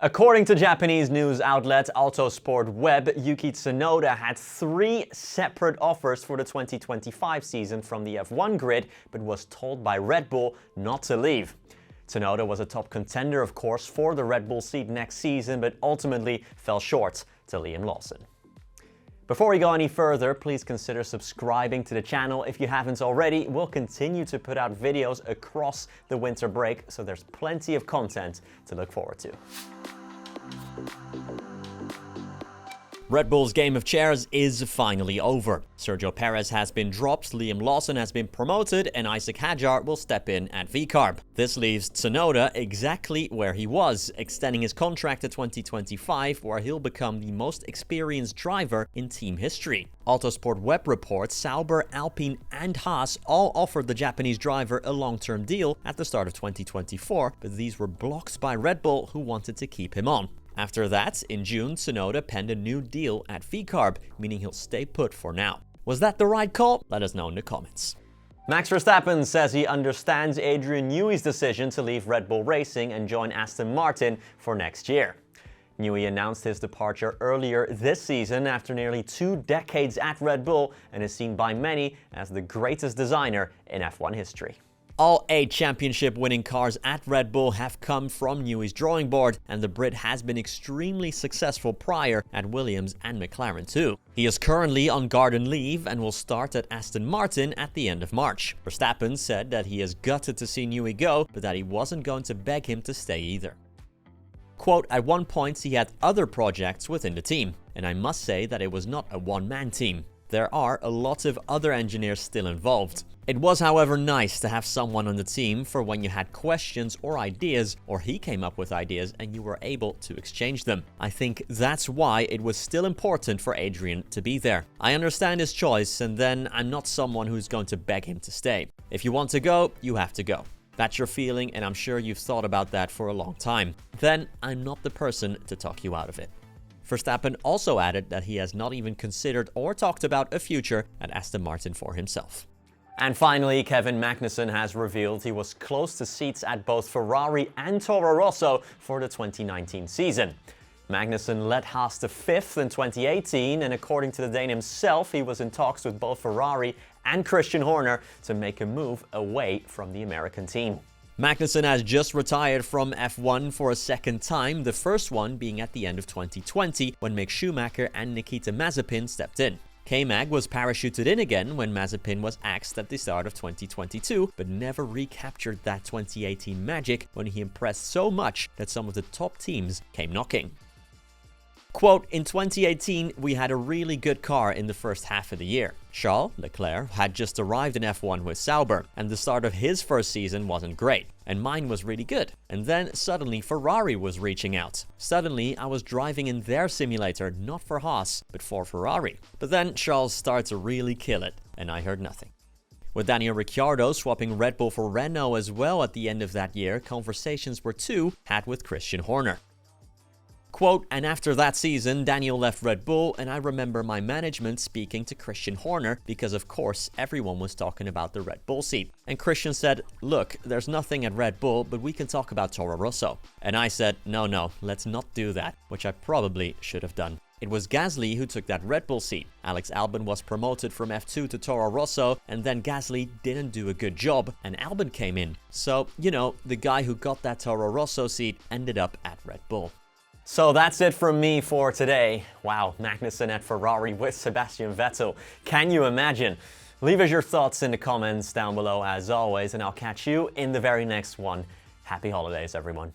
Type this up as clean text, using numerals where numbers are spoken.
According to Japanese news outlet Autosport Web, Yuki Tsunoda had 3 separate offers for the 2025 season from the F1 grid, but was told by Red Bull not to leave. Tsunoda was a top contender, of course, for the Red Bull seat next season, but ultimately fell short to Liam Lawson. Before we go any further, please consider subscribing to the channel if you haven't already. We'll continue to put out videos across the winter break, so there's plenty of content to look forward to. Red Bull's game of chairs is finally over. Sergio Perez has been dropped, Liam Lawson has been promoted, and Isaac Hadjar will step in at VCARB. This leaves Tsunoda exactly where he was, extending his contract to 2025, where he'll become the most experienced driver in team history. Autosport Web reports Sauber, Alpine, and Haas all offered the Japanese driver a long-term deal at the start of 2024, but these were blocked by Red Bull, who wanted to keep him on. After that, in June, Tsunoda penned a new deal at VCARB, meaning he'll stay put for now. Was that the right call? Let us know in the comments. Max Verstappen says he understands Adrian Newey's decision to leave Red Bull Racing and join Aston Martin for next year. Newey announced his departure earlier this season after nearly 2 decades at Red Bull and is seen by many as the greatest designer in F1 history. All 8 championship-winning cars at Red Bull have come from Newey's drawing board, and the Brit has been extremely successful prior at Williams and McLaren too. He is currently on garden leave and will start at Aston Martin at the end of March. Verstappen said that he is gutted to see Newey go, but that he wasn't going to beg him to stay either. Quote, at one point he had other projects within the team, and I must say that it was not a one-man team. There are a lot of other engineers still involved. It was, however, nice to have someone on the team for when you had questions or ideas, or he came up with ideas and you were able to exchange them. I think that's why it was still important for Adrian to be there. I understand his choice, and then I'm not someone who's going to beg him to stay. If you want to go, you have to go. That's your feeling, and I'm sure you've thought about that for a long time. Then I'm not the person to talk you out of it. Verstappen also added that he has not even considered or talked about a future at Aston Martin for himself. And finally, Kevin Magnussen has revealed he was close to seats at both Ferrari and Toro Rosso for the 2019 season. Magnussen led Haas to 5th in 2018, and according to the Dane himself, he was in talks with both Ferrari and Christian Horner to make a move away from the American team. Magnussen has just retired from F1 for a second time, the first one being at the end of 2020 when Mick Schumacher and Nikita Mazepin stepped in. K-Mag was parachuted in again when Mazepin was axed at the start of 2022, but never recaptured that 2018 magic when he impressed so much that some of the top teams came knocking. Quote, in 2018, we had a really good car in the first half of the year. Charles Leclerc had just arrived in F1 with Sauber, and the start of his first season wasn't great, and mine was really good. And then suddenly Ferrari was reaching out. Suddenly I was driving in their simulator, not for Haas, but for Ferrari. But then Charles started to really kill it, and I heard nothing. With Daniel Ricciardo swapping Red Bull for Renault as well at the end of that year, conversations were too had with Christian Horner. Quote, and after that season, Daniel left Red Bull, and I remember my management speaking to Christian Horner because, of course, everyone was talking about the Red Bull seat. And Christian said, look, there's nothing at Red Bull, but we can talk about Toro Rosso. And I said, no, let's not do that, which I probably should have done. It was Gasly who took that Red Bull seat. Alex Albon was promoted from F2 to Toro Rosso, and then Gasly didn't do a good job, and Albon came in. So, you know, the guy who got that Toro Rosso seat ended up at Red Bull. So that's it from me for today. Wow, Magnussen at Ferrari with Sebastian Vettel. Can you imagine? Leave us your thoughts in the comments down below as always, and I'll catch you in the very next one. Happy holidays, everyone.